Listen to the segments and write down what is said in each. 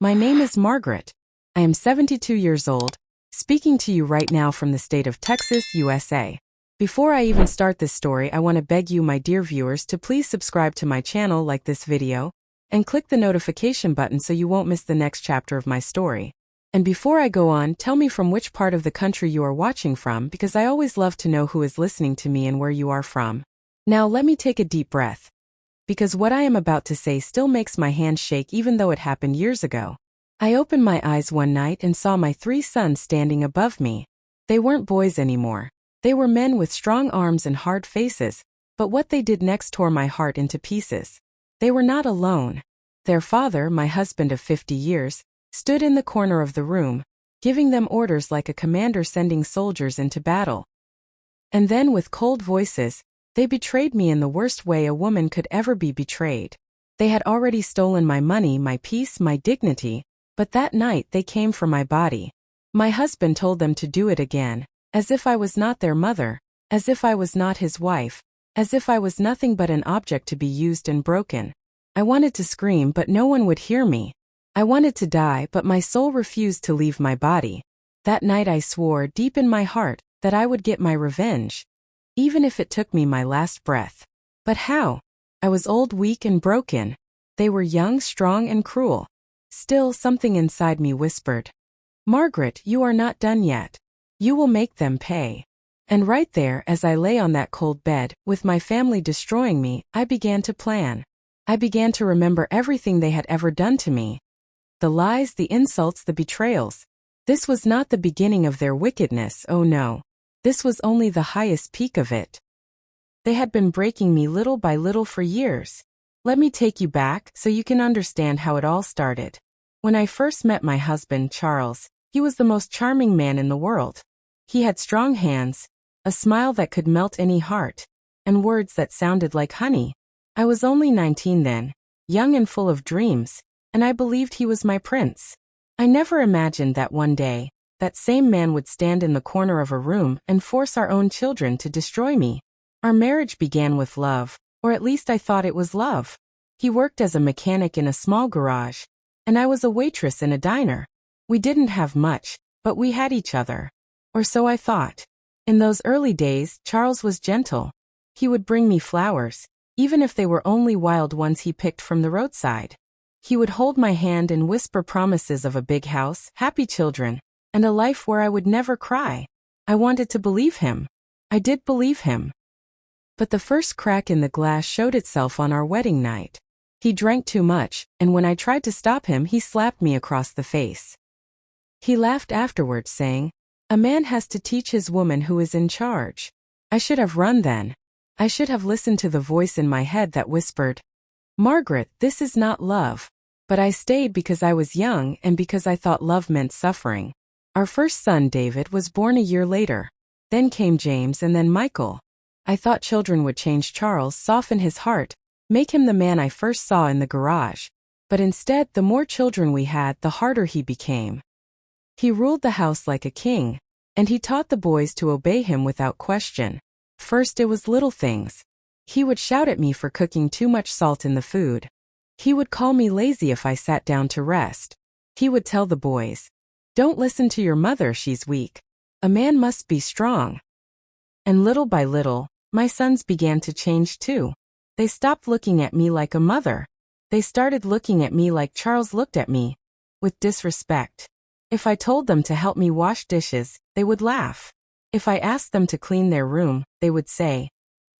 My name is Margaret. I am 72 years old, speaking to you right now from the state of Texas, USA. Before I even start this story, I want to beg you, my dear viewers, to please subscribe to my channel, like this video, and click the notification button so you won't miss the next chapter of my story. And before I go on, tell me from which part of the country you are watching from, because I always love to know who is listening to me and where you are from. Now let me take a deep breath, because what I am about to say still makes my hands shake even though it happened years ago. I opened my eyes one night and saw my 3 sons standing above me. They weren't boys anymore. They were men with strong arms and hard faces, but what they did next tore my heart into pieces. They were not alone. Their father, my husband of 50 years, stood in the corner of the room, giving them orders like a commander sending soldiers into battle. And then with cold voices, they betrayed me in the worst way a woman could ever be betrayed. They had already stolen my money, my peace, my dignity, but that night they came for my body. My husband told them to do it again, as if I was not their mother, as if I was not his wife, as if I was nothing but an object to be used and broken. I wanted to scream, but no one would hear me. I wanted to die, but my soul refused to leave my body. That night I swore deep in my heart that I would get my revenge, even if it took me my last breath. But how? I was old, weak, and broken. They were young, strong, and cruel. Still, something inside me whispered, "Margaret, you are not done yet. You will make them pay." And right there, as I lay on that cold bed, with my family destroying me, I began to plan. I began to remember everything they had ever done to me. The lies, the insults, the betrayals. This was not the beginning of their wickedness, oh no. This was only the highest peak of it. They had been breaking me little by little for years. Let me take you back so you can understand how it all started. When I first met my husband, Charles, he was the most charming man in the world. He had strong hands, a smile that could melt any heart, and words that sounded like honey. I was only 19 then, young and full of dreams, and I believed he was my prince. I never imagined that one day, that same man would stand in the corner of a room and force our own children to destroy me. Our marriage began with love, or at least I thought it was love. He worked as a mechanic in a small garage, and I was a waitress in a diner. We didn't have much, but we had each other. Or so I thought. In those early days, Charles was gentle. He would bring me flowers, even if they were only wild ones he picked from the roadside. He would hold my hand and whisper promises of a big house, happy children, and a life where I would never cry. I wanted to believe him. I did believe him. But the first crack in the glass showed itself on our wedding night. He drank too much, and when I tried to stop him, he slapped me across the face. He laughed afterwards, saying, "A man has to teach his woman who is in charge." I should have run then. I should have listened to the voice in my head that whispered, "Margaret, this is not love." But I stayed because I was young and because I thought love meant suffering. Our first son, David, was born a year later. Then came James and then Michael. I thought children would change Charles, soften his heart, make him the man I first saw in the garage. But instead, the more children we had, the harder he became. He ruled the house like a king, and he taught the boys to obey him without question. First it was little things. He would shout at me for cooking too much salt in the food. He would call me lazy if I sat down to rest. He would tell the boys, "Don't listen to your mother, she's weak. A man must be strong." And little by little, my sons began to change too. They stopped looking at me like a mother. They started looking at me like Charles looked at me, with disrespect. If I told them to help me wash dishes, they would laugh. If I asked them to clean their room, they would say,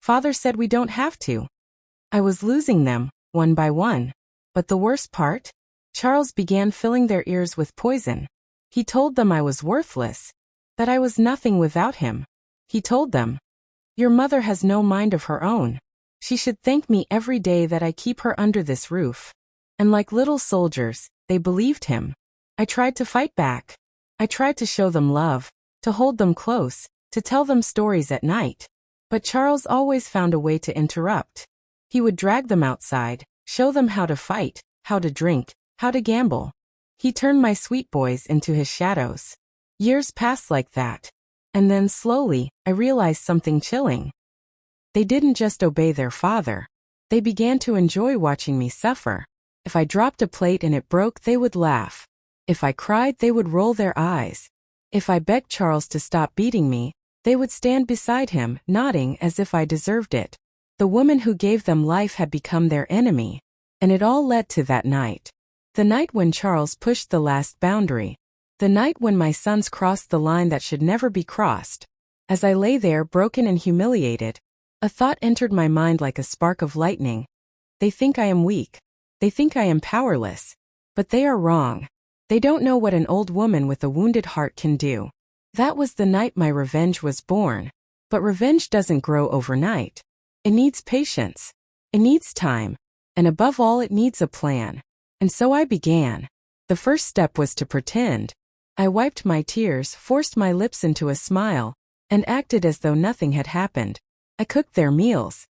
"Father said we don't have to." I was losing them, one by one. But the worst part? Charles began filling their ears with poison. He told them I was worthless, that I was nothing without him. He told them, "Your mother has no mind of her own. She should thank me every day that I keep her under this roof." And like little soldiers, they believed him. I tried to fight back. I tried to show them love, to hold them close, to tell them stories at night. But Charles always found a way to interrupt. He would drag them outside, show them how to fight, how to drink, how to gamble. He turned my sweet boys into his shadows. Years passed like that. And then slowly, I realized something chilling. They didn't just obey their father. They began to enjoy watching me suffer. If I dropped a plate and it broke, they would laugh. If I cried, they would roll their eyes. If I begged Charles to stop beating me, they would stand beside him, nodding as if I deserved it. The woman who gave them life had become their enemy. And it all led to that night. The night when Charles pushed the last boundary. The night when my sons crossed the line that should never be crossed. As I lay there broken and humiliated, a thought entered my mind like a spark of lightning. They think I am weak. They think I am powerless. But they are wrong. They don't know what an old woman with a wounded heart can do. That was the night my revenge was born. But revenge doesn't grow overnight. It needs patience. It needs time. And above all, it needs a plan. And so I began. The first step was to pretend. I wiped my tears, forced my lips into a smile, and acted as though nothing had happened. I cooked their meals.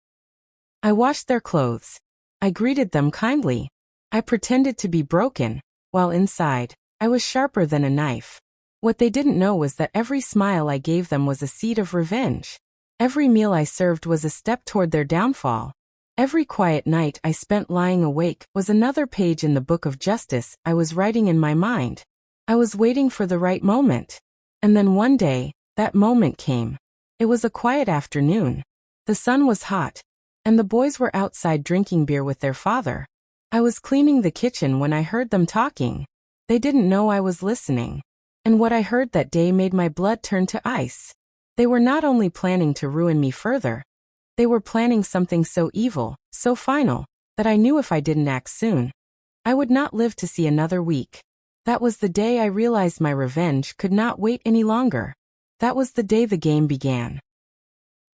I washed their clothes. I greeted them kindly. I pretended to be broken, while inside, I was sharper than a knife. What they didn't know was that every smile I gave them was a seed of revenge. Every meal I served was a step toward their downfall. Every quiet night I spent lying awake was another page in the book of justice I was writing in my mind. I was waiting for the right moment. And then one day, that moment came. It was a quiet afternoon. The sun was hot, and the boys were outside drinking beer with their father. I was cleaning the kitchen when I heard them talking. They didn't know I was listening. And what I heard that day made my blood turn to ice. They were not only planning to ruin me further, they were planning something so evil, so final, that I knew if I didn't act soon, I would not live to see another week. That was the day I realized my revenge could not wait any longer. That was the day the game began.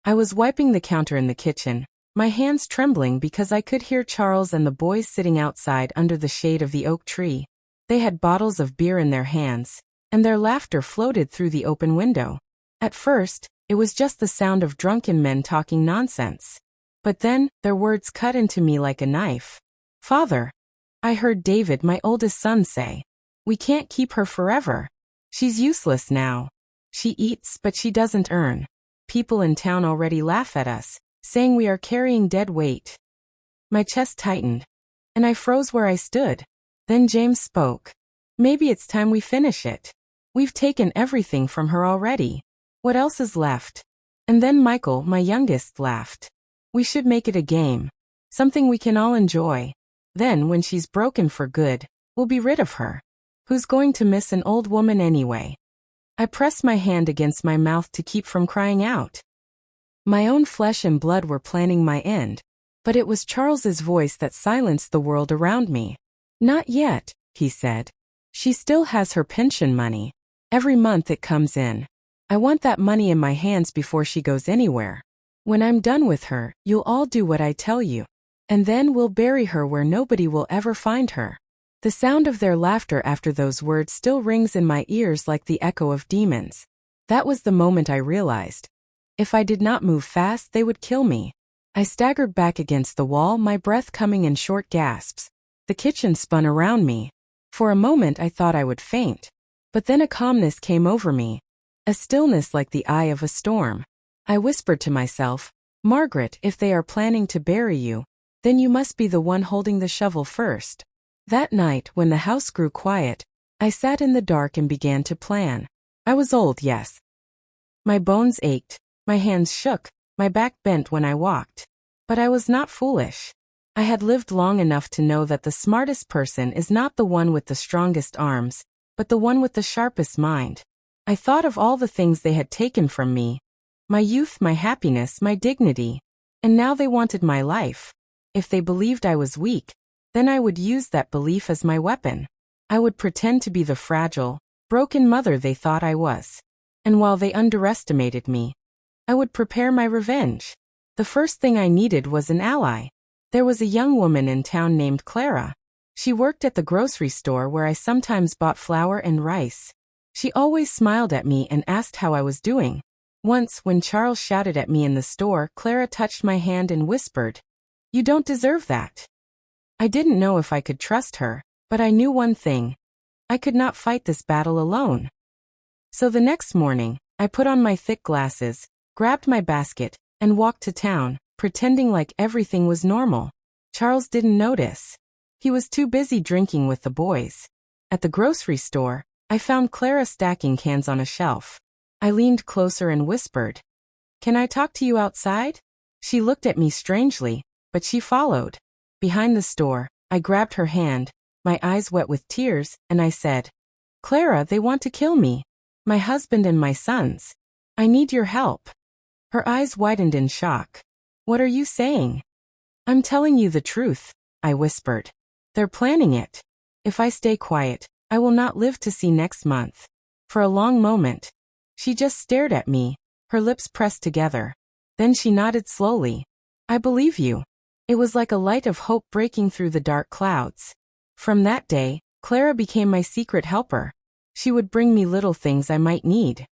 I was wiping the counter in the kitchen, my hands trembling because I could hear Charles and the boys sitting outside under the shade of the oak tree. They had bottles of beer in their hands, and their laughter floated through the open window. At first, it was just the sound of drunken men talking nonsense. But then, their words cut into me like a knife. "Father," I heard David, my oldest son, say, "we can't keep her forever. She's useless now. She eats, but she doesn't earn. People in town already laugh at us, saying we are carrying dead weight." My chest tightened, and I froze where I stood. Then James spoke. "Maybe it's time we finish it. We've taken everything from her already. What else is left?" And then Michael, my youngest, laughed. "We should make it a game. Something we can all enjoy. Then, when she's broken for good, we'll be rid of her. Who's going to miss an old woman anyway?" I pressed my hand against my mouth to keep from crying out. My own flesh and blood were planning my end, but it was Charles's voice that silenced the world around me. "Not yet," he said. "She still has her pension money. Every month it comes in. I want that money in my hands before she goes anywhere. When I'm done with her, you'll all do what I tell you. And then we'll bury her where nobody will ever find her." The sound of their laughter after those words still rings in my ears like the echo of demons. That was the moment I realized. If I did not move fast, they would kill me. I staggered back against the wall, my breath coming in short gasps. The kitchen spun around me. For a moment I thought I would faint. But then a calmness came over me. A stillness like the eye of a storm. I whispered to myself, "Margaret, if they are planning to bury you, then you must be the one holding the shovel first." That night, when the house grew quiet, I sat in the dark and began to plan. I was old, yes. My bones ached, my hands shook, my back bent when I walked. But I was not foolish. I had lived long enough to know that the smartest person is not the one with the strongest arms, but the one with the sharpest mind. I thought of all the things they had taken from me. My youth, my happiness, my dignity. And now they wanted my life. If they believed I was weak, then I would use that belief as my weapon. I would pretend to be the fragile, broken mother they thought I was. And while they underestimated me, I would prepare my revenge. The first thing I needed was an ally. There was a young woman in town named Clara. She worked at the grocery store where I sometimes bought flour and rice. She always smiled at me and asked how I was doing. Once, when Charles shouted at me in the store, Clara touched my hand and whispered, "You don't deserve that." I didn't know if I could trust her, but I knew one thing. I could not fight this battle alone. So the next morning, I put on my thick glasses, grabbed my basket, and walked to town, pretending like everything was normal. Charles didn't notice. He was too busy drinking with the boys. At the grocery store, I found Clara stacking cans on a shelf. I leaned closer and whispered, "Can I talk to you outside?" She looked at me strangely, but she followed. Behind the store, I grabbed her hand, my eyes wet with tears, and I said, "Clara, they want to kill me. My husband and my sons. I need your help." Her eyes widened in shock. "What are you saying?" "I'm telling you the truth," I whispered. "They're planning it. If I stay quiet, I will not live to see next month." For a long moment, she just stared at me, her lips pressed together. Then she nodded slowly. "I believe you." It was like a light of hope breaking through the dark clouds. From that day, Clara became my secret helper. She would bring me little things I might need.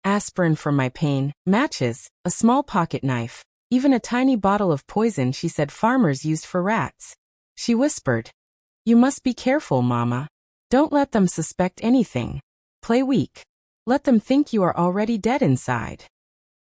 Aspirin for my pain, matches, a small pocket knife, even a tiny bottle of poison she said farmers used for rats. She whispered, "You must be careful, Mama. Don't let them suspect anything. Play weak. Let them think you are already dead inside."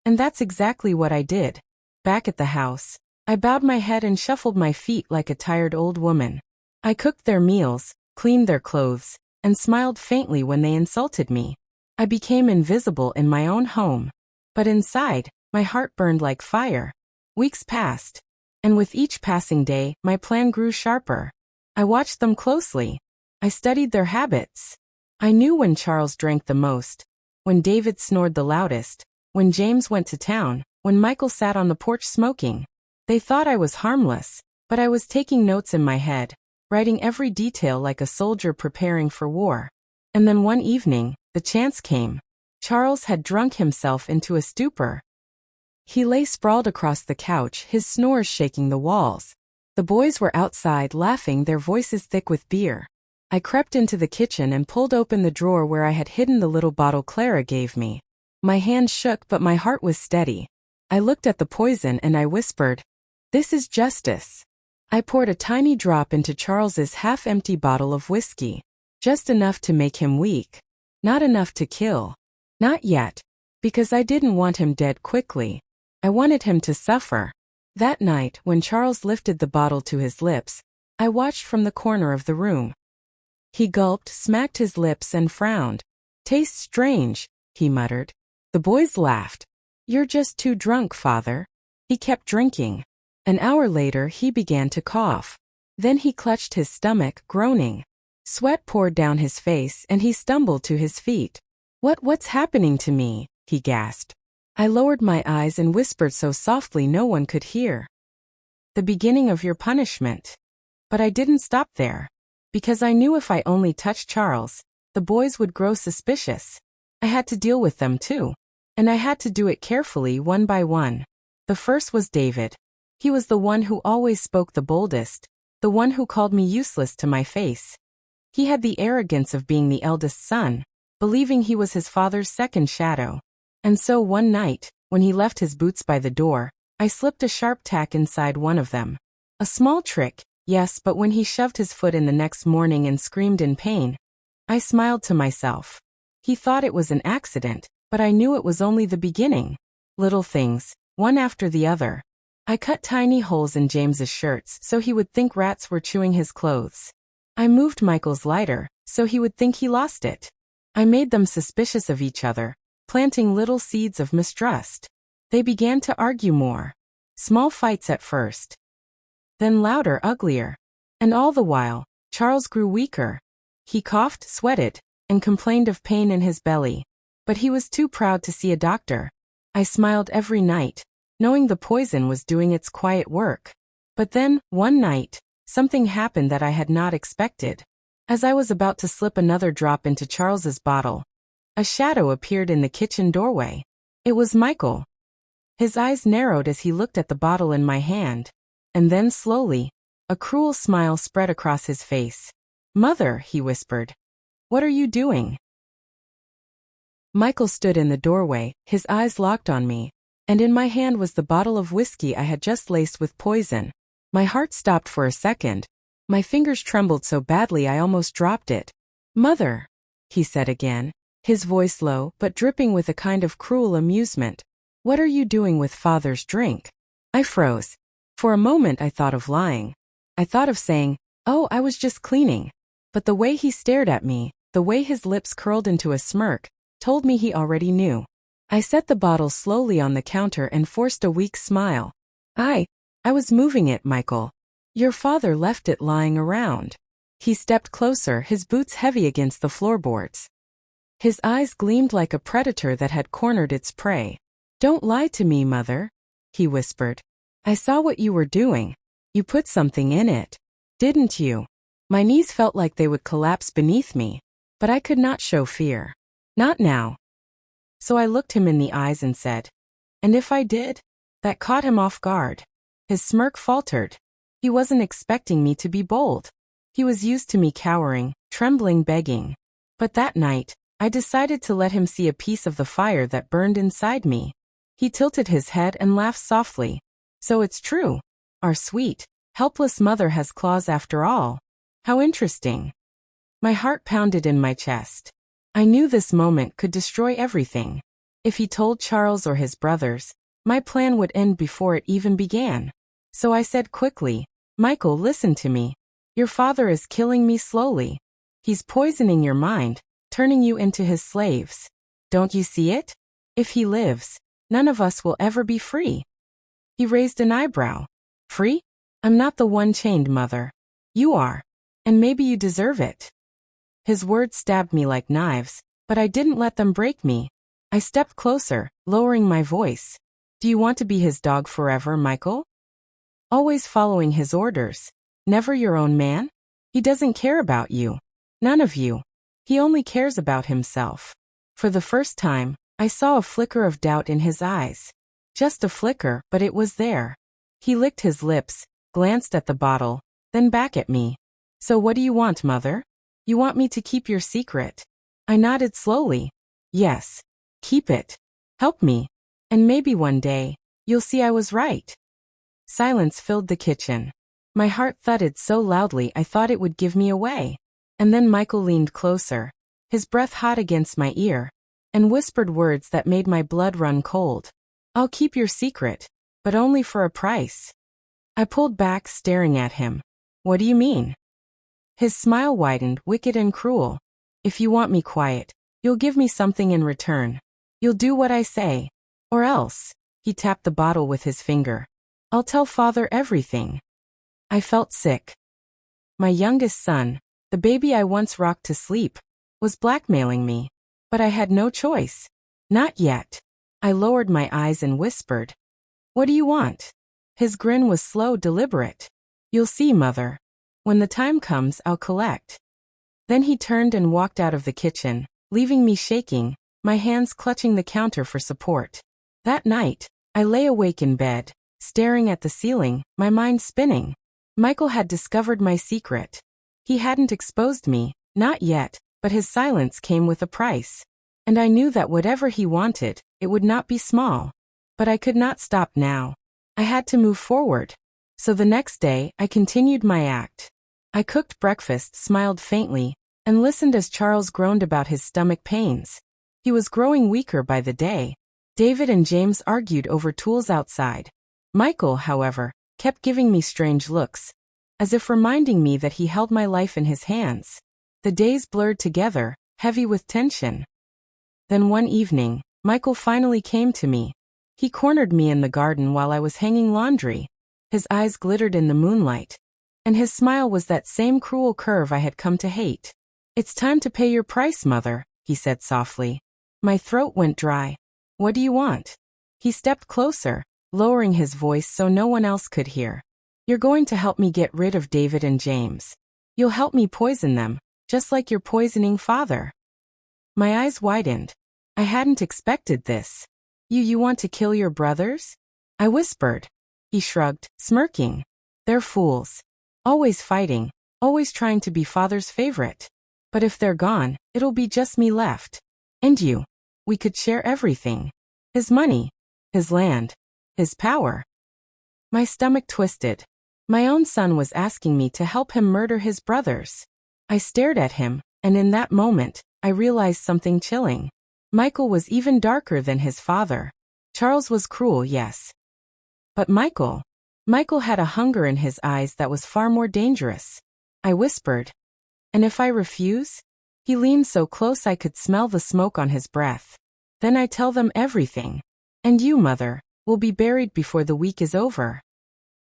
And that's exactly what I did. Back at the house, I bowed my head and shuffled my feet like a tired old woman. I cooked their meals, cleaned their clothes, and smiled faintly when they insulted me. I became invisible in my own home. But inside, my heart burned like fire. Weeks passed, and with each passing day, my plan grew sharper. I watched them closely. I studied their habits. I knew when Charles drank the most, when David snored the loudest, when James went to town, when Michael sat on the porch smoking. They thought I was harmless, but I was taking notes in my head, writing every detail like a soldier preparing for war. And then one evening, the chance came. Charles had drunk himself into a stupor. He lay sprawled across the couch, his snores shaking the walls. The boys were outside laughing, their voices thick with beer. I crept into the kitchen and pulled open the drawer where I had hidden the little bottle Clara gave me. My hand shook, but my heart was steady. I looked at the poison and I whispered, "This is justice." I poured a tiny drop into Charles's half-empty bottle of whiskey. Just enough to make him weak. Not enough to kill. Not yet. Because I didn't want him dead quickly. I wanted him to suffer. That night, when Charles lifted the bottle to his lips, I watched from the corner of the room. He gulped, smacked his lips, and frowned. "Tastes strange," he muttered. The boys laughed. "You're just too drunk, Father." He kept drinking. An hour later, he began to cough. Then he clutched his stomach, groaning. Sweat poured down his face, and he stumbled to his feet. What's happening to me?" he gasped. I lowered my eyes and whispered so softly no one could hear. "The beginning of your punishment." But I didn't stop there. Because I knew if I only touched Charles, the boys would grow suspicious. I had to deal with them too. And I had to do it carefully, one by one. The first was David. He was the one who always spoke the boldest, the one who called me useless to my face. He had the arrogance of being the eldest son, believing he was his father's second shadow. And so one night, when he left his boots by the door, I slipped a sharp tack inside one of them. A small trick, yes, but when he shoved his foot in the next morning and screamed in pain, I smiled to myself. He thought it was an accident, but I knew it was only the beginning. Little things, one after the other. I cut tiny holes in James's shirts so he would think rats were chewing his clothes. I moved Michael's lighter so he would think he lost it. I made them suspicious of each other, planting little seeds of mistrust. They began to argue more. Small fights at first. Then louder, uglier. And all the while, Charles grew weaker. He coughed, sweated, and complained of pain in his belly. But he was too proud to see a doctor. I smiled every night, knowing the poison was doing its quiet work. But then, one night, something happened that I had not expected. As I was about to slip another drop into Charles's bottle, a shadow appeared in the kitchen doorway. It was Michael. His eyes narrowed as he looked at the bottle in my hand. And then slowly, a cruel smile spread across his face. "Mother," he whispered. "What are you doing?" Michael stood in the doorway, his eyes locked on me, and in my hand was the bottle of whiskey I had just laced with poison. My heart stopped for a second. My fingers trembled so badly I almost dropped it. "Mother," he said again, his voice low but dripping with a kind of cruel amusement. "What are you doing with Father's drink?" I froze. For a moment I thought of lying. I thought of saying, "Oh, I was just cleaning." But the way he stared at me, the way his lips curled into a smirk, told me he already knew. I set the bottle slowly on the counter and forced a weak smile. I was moving it, Michael. Your father left it lying around." He stepped closer, his boots heavy against the floorboards. His eyes gleamed like a predator that had cornered its prey. "Don't lie to me, Mother," he whispered. "I saw what you were doing. You put something in it. Didn't you?" My knees felt like they would collapse beneath me, but I could not show fear. Not now. So I looked him in the eyes and said, "And if I did?" That caught him off guard. His smirk faltered. He wasn't expecting me to be bold. He was used to me cowering, trembling, begging. But that night, I decided to let him see a piece of the fire that burned inside me. He tilted his head and laughed softly. "So it's true. Our sweet, helpless mother has claws after all. How interesting." My heart pounded in my chest. I knew this moment could destroy everything. If he told Charles or his brothers, my plan would end before it even began. So I said quickly, "Michael, listen to me. Your father is killing me slowly. He's poisoning your mind, turning you into his slaves. Don't you see it? If he lives, none of us will ever be free." He raised an eyebrow. "Free? I'm not the one chained, Mother. You are. And maybe you deserve it." His words stabbed me like knives, but I didn't let them break me. I stepped closer, lowering my voice. "Do you want to be his dog forever, Michael? Always following his orders? Never your own man? He doesn't care about you. None of you. He only cares about himself." For the first time, I saw a flicker of doubt in his eyes. Just a flicker, but it was there. He licked his lips, glanced at the bottle, then back at me. "So what do you want, Mother? You want me to keep your secret?" I nodded slowly. "Yes. Keep it. Help me. And maybe one day, you'll see I was right." Silence filled the kitchen. My heart thudded so loudly I thought it would give me away. And then Michael leaned closer, his breath hot against my ear, and whispered words that made my blood run cold. "I'll keep your secret, but only for a price." I pulled back, staring at him. "What do you mean?" His smile widened, wicked and cruel. "If you want me quiet, you'll give me something in return. You'll do what I say. Or else," he tapped the bottle with his finger, "I'll tell Father everything." I felt sick. My youngest son, the baby I once rocked to sleep, was blackmailing me. But I had no choice. Not yet. I lowered my eyes and whispered, "What do you want?" His grin was slow, deliberate. "You'll see, Mother. When the time comes, I'll collect." Then he turned and walked out of the kitchen, leaving me shaking, my hands clutching the counter for support. That night, I lay awake in bed, staring at the ceiling, my mind spinning. Michael had discovered my secret. He hadn't exposed me, not yet, but his silence came with a price. And I knew that whatever he wanted, it would not be small. But I could not stop now. I had to move forward. So the next day, I continued my act. I cooked breakfast, smiled faintly, and listened as Charles groaned about his stomach pains. He was growing weaker by the day. David and James argued over tools outside. Michael, however, kept giving me strange looks, as if reminding me that he held my life in his hands. The days blurred together, heavy with tension. Then one evening, Michael finally came to me. He cornered me in the garden while I was hanging laundry. His eyes glittered in the moonlight, and his smile was that same cruel curve I had come to hate. "It's time to pay your price, Mother," he said softly. My throat went dry. "What do you want?" He stepped closer, lowering his voice so no one else could hear. "You're going to help me get rid of David and James. You'll help me poison them, just like you're poisoning Father." My eyes widened. I hadn't expected this. You want to kill your brothers?" I whispered. He shrugged, smirking. "They're fools. Always fighting, always trying to be Father's favorite. But if they're gone, it'll be just me left. And you. We could share everything. His money, his land, his power." My stomach twisted. My own son was asking me to help him murder his brothers. I stared at him, and in that moment, I realized something chilling. Michael was even darker than his father. Charles was cruel, yes. But Michael had a hunger in his eyes that was far more dangerous. I whispered. And if I refuse? He leaned so close I could smell the smoke on his breath. Then I tell them everything. And you, Mother, will be buried before the week is over.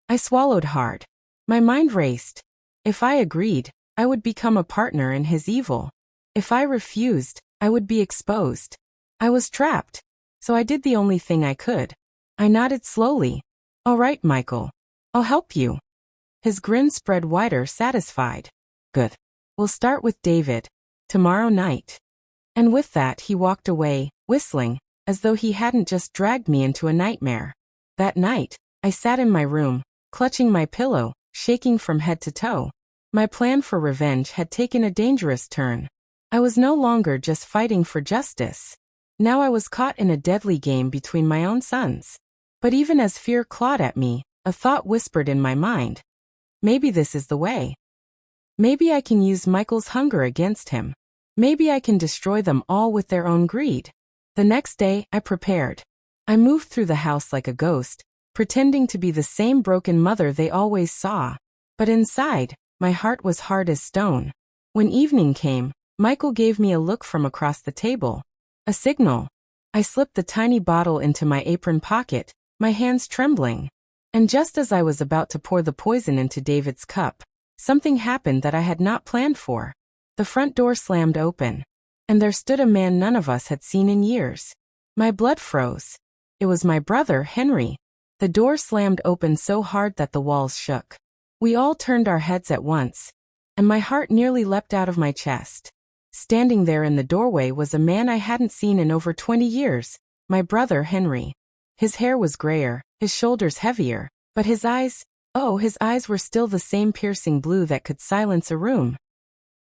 I swallowed hard. My mind raced. If I agreed, I would become a partner in his evil. If I refused, I would be exposed. I was trapped. So I did the only thing I could. I nodded slowly. All right, Michael. I'll help you. His grin spread wider, satisfied. Good. We'll start with David. Tomorrow night. And with that he walked away, whistling, as though he hadn't just dragged me into a nightmare. That night, I sat in my room, clutching my pillow, shaking from head to toe. My plan for revenge had taken a dangerous turn. I was no longer just fighting for justice. Now I was caught in a deadly game between my own sons. But even as fear clawed at me, a thought whispered in my mind. Maybe this is the way. Maybe I can use Michael's hunger against him. Maybe I can destroy them all with their own greed. The next day, I prepared. I moved through the house like a ghost, pretending to be the same broken mother they always saw. But inside, my heart was hard as stone. When evening came, Michael gave me a look from across the table. A signal. I slipped the tiny bottle into my apron pocket, my hands trembling. And just as I was about to pour the poison into David's cup, something happened that I had not planned for. The front door slammed open. And there stood a man none of us had seen in years. My blood froze. It was my brother, Henry. The door slammed open so hard that the walls shook. We all turned our heads at once, and my heart nearly leapt out of my chest. Standing there in the doorway was a man I hadn't seen in over 20 years, my brother Henry. His hair was grayer, his shoulders heavier, but his eyes, his eyes were still the same piercing blue that could silence a room.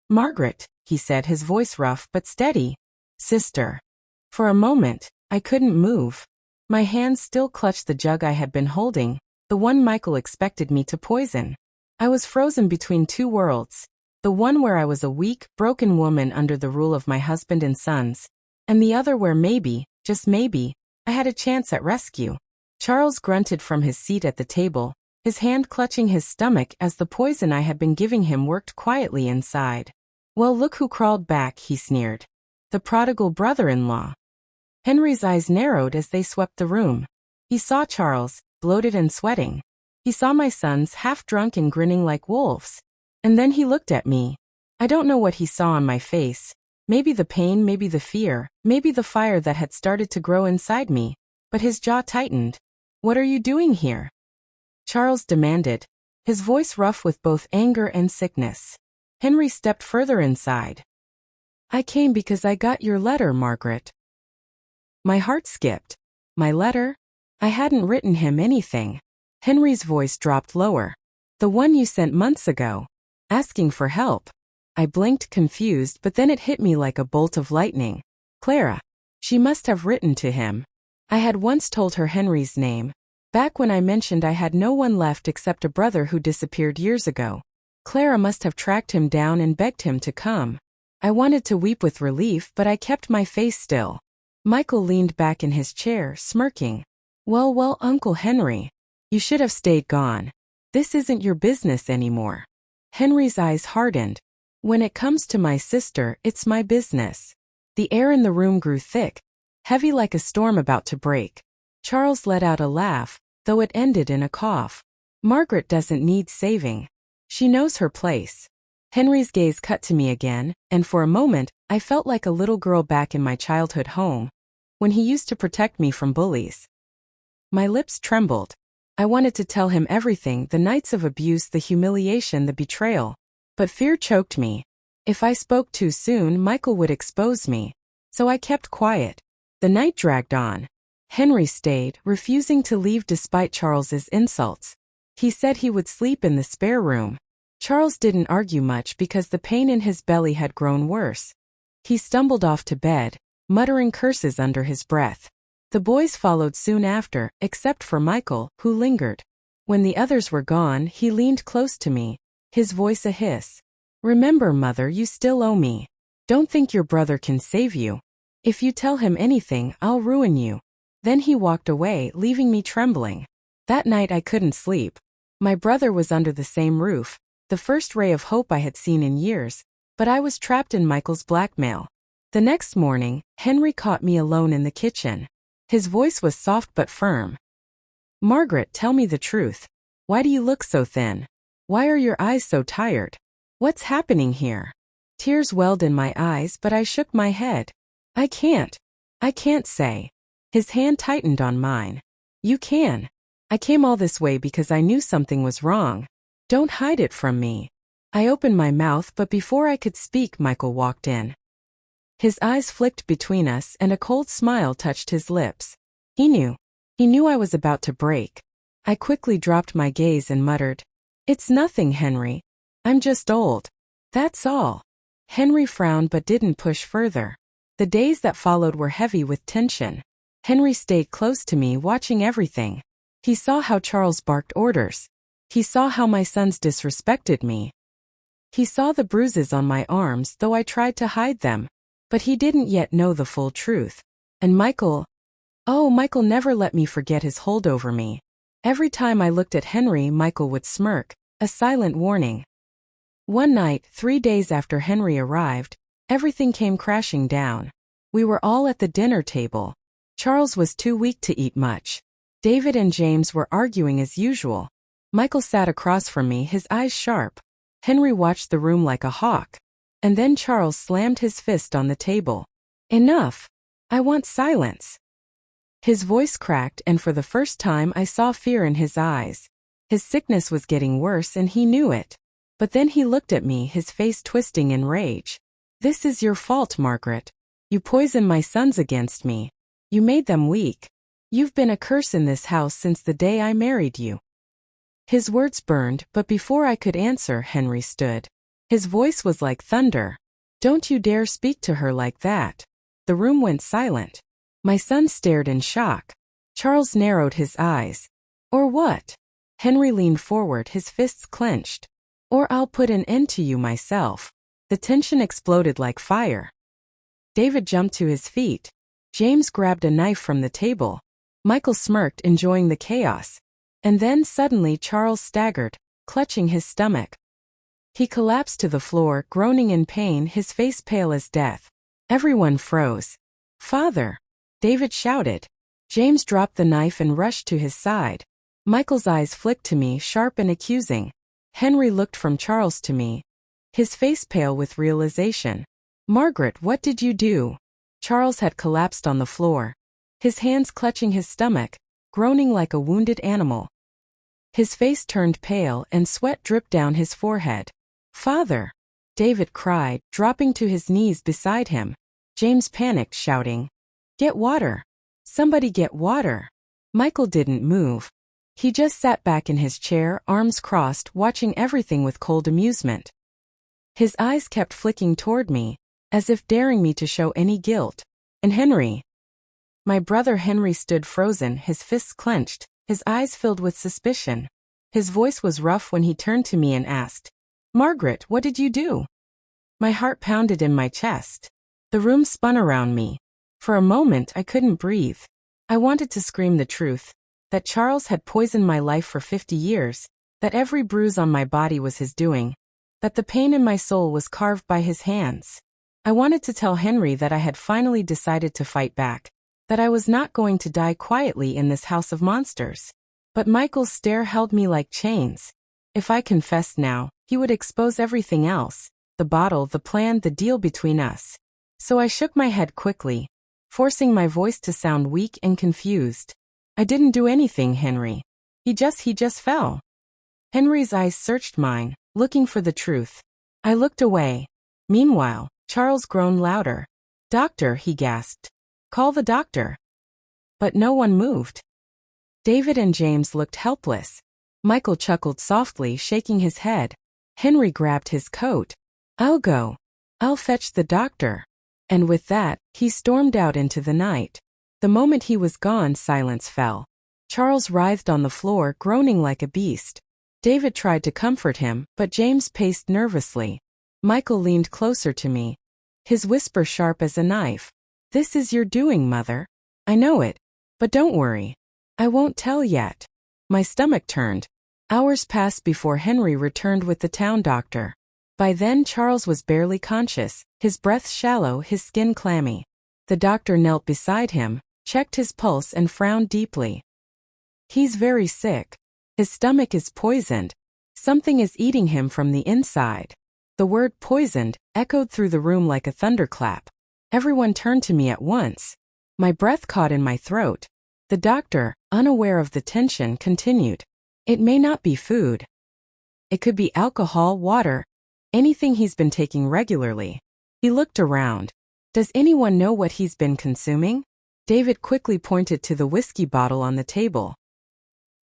Margaret, he said, his voice rough but steady. Sister. For a moment, I couldn't move. My hands still clutched the jug I had been holding, the one Michael expected me to poison. I was frozen between two worlds, the one where I was a weak, broken woman under the rule of my husband and sons, and the other where maybe, just maybe, I had a chance at rescue. Charles grunted from his seat at the table, his hand clutching his stomach as the poison I had been giving him worked quietly inside. Well, look who crawled back, he sneered. The prodigal brother-in-law. Henry's eyes narrowed as they swept the room. He saw Charles, bloated and sweating. He saw my sons, half drunk and grinning like wolves. And then he looked at me. I don't know what he saw on my face. Maybe the pain, maybe the fear, maybe the fire that had started to grow inside me. But his jaw tightened. What are you doing here? Charles demanded, his voice rough with both anger and sickness. Henry stepped further inside. I came because I got your letter, Margaret. My heart skipped. My letter? I hadn't written him anything. Henry's voice dropped lower. The one you sent months ago. Asking for help. I blinked confused, but then it hit me like a bolt of lightning. Clara. She must have written to him. I had once told her Henry's name. Back when I mentioned I had no one left except a brother who disappeared years ago. Clara must have tracked him down and begged him to come. I wanted to weep with relief, but I kept my face still. Michael leaned back in his chair, smirking. Well, Uncle Henry. You should have stayed gone. This isn't your business anymore. Henry's eyes hardened. When it comes to my sister, it's my business. The air in the room grew thick, heavy like a storm about to break. Charles let out a laugh, though it ended in a cough. Margaret doesn't need saving. She knows her place. Henry's gaze cut to me again, and for a moment, I felt like a little girl back in my childhood home, when he used to protect me from bullies. My lips trembled. I wanted to tell him everything, the nights of abuse, the humiliation, the betrayal. But fear choked me. If I spoke too soon, Michael would expose me. So I kept quiet. The night dragged on. Henry stayed, refusing to leave despite Charles's insults. He said he would sleep in the spare room. Charles didn't argue much because the pain in his belly had grown worse. He stumbled off to bed, muttering curses under his breath. The boys followed soon after, except for Michael, who lingered. When the others were gone, he leaned close to me, his voice a hiss. Remember, Mother, you still owe me. Don't think your brother can save you. If you tell him anything, I'll ruin you. Then he walked away, leaving me trembling. That night I couldn't sleep. My brother was under the same roof, the first ray of hope I had seen in years, but I was trapped in Michael's blackmail. The next morning, Henry caught me alone in the kitchen. His voice was soft but firm. "Margaret, tell me the truth. Why do you look so thin? Why are your eyes so tired? What's happening here?" Tears welled in my eyes, but I shook my head. I can't say." His hand tightened on mine. "You can. I came all this way because I knew something was wrong. Don't hide it from me." I opened my mouth, but before I could speak, Michael walked in. His eyes flicked between us and a cold smile touched his lips. He knew I was about to break. I quickly dropped my gaze and muttered, "It's nothing, Henry. I'm just old. That's all." Henry frowned but didn't push further. The days that followed were heavy with tension. Henry stayed close to me, watching everything. He saw how Charles barked orders. He saw how my sons disrespected me. He saw the bruises on my arms, though I tried to hide them. But he didn't yet know the full truth. And Michael never let me forget his hold over me. Every time I looked at Henry, Michael would smirk, a silent warning. One night, 3 days after Henry arrived, everything came crashing down. We were all at the dinner table. Charles was too weak to eat much. David and James were arguing as usual. Michael sat across from me, his eyes sharp. Henry watched the room like a hawk. And then Charles slammed his fist on the table. "Enough! I want silence." His voice cracked, and for the first time I saw fear in his eyes. His sickness was getting worse and he knew it. But then he looked at me, his face twisting in rage. "This is your fault, Margaret. You poisoned my sons against me. You made them weak. You've been a curse in this house since the day I married you." His words burned, but before I could answer, Henry stood. His voice was like thunder. "Don't you dare speak to her like that." The room went silent. My son stared in shock. Charles narrowed his eyes. "Or what?" Henry leaned forward, his fists clenched. "Or I'll put an end to you myself." The tension exploded like fire. David jumped to his feet. James grabbed a knife from the table. Michael smirked, enjoying the chaos. And then suddenly Charles staggered, clutching his stomach. He collapsed to the floor, groaning in pain, his face pale as death. Everyone froze. "Father!" David shouted. James dropped the knife and rushed to his side. Michael's eyes flicked to me, sharp and accusing. Henry looked from Charles to me, his face pale with realization. "Margaret, what did you do?" Charles had collapsed on the floor, his hands clutching his stomach, groaning like a wounded animal. His face turned pale and sweat dripped down his forehead. "Father!" David cried, dropping to his knees beside him. James panicked, shouting, "Get water! Somebody get water!" Michael didn't move. He just sat back in his chair, arms crossed, watching everything with cold amusement. His eyes kept flicking toward me, as if daring me to show any guilt. And Henry. My brother Henry stood frozen, his fists clenched, his eyes filled with suspicion. His voice was rough when he turned to me and asked, "Margaret, what did you do?" My heart pounded in my chest. The room spun around me. For a moment I couldn't breathe. I wanted to scream the truth, that Charles had poisoned my life for 50 years, that every bruise on my body was his doing, that the pain in my soul was carved by his hands. I wanted to tell Henry that I had finally decided to fight back, that I was not going to die quietly in this house of monsters. But Michael's stare held me like chains. If I confessed now, he would expose everything else, the bottle, the plan, the deal between us. So I shook my head quickly, forcing my voice to sound weak and confused. "I didn't do anything, Henry. He just fell." Henry's eyes searched mine, looking for the truth. I looked away. Meanwhile, Charles groaned louder. "Doctor," he gasped. "Call the doctor." But no one moved. David and James looked helpless. Michael chuckled softly, shaking his head. Henry grabbed his coat. "I'll go. I'll fetch the doctor." And with that, he stormed out into the night. The moment he was gone, silence fell. Charles writhed on the floor, groaning like a beast. David tried to comfort him, but James paced nervously. Michael leaned closer to me, his whisper sharp as a knife. "This is your doing, Mother. I know it. But don't worry. I won't tell yet." My stomach turned. Hours passed before Henry returned with the town doctor. By then Charles was barely conscious, his breath shallow, his skin clammy. The doctor knelt beside him, checked his pulse and frowned deeply. He's very sick. His stomach is poisoned. Something is eating him from the inside. The word poisoned echoed through the room like a thunderclap. Everyone turned to me at once. My breath caught in my throat. The doctor, unaware of the tension, continued. It may not be food. It could be alcohol, water, anything he's been taking regularly. He looked around. Does anyone know what he's been consuming? David quickly pointed to the whiskey bottle on the table.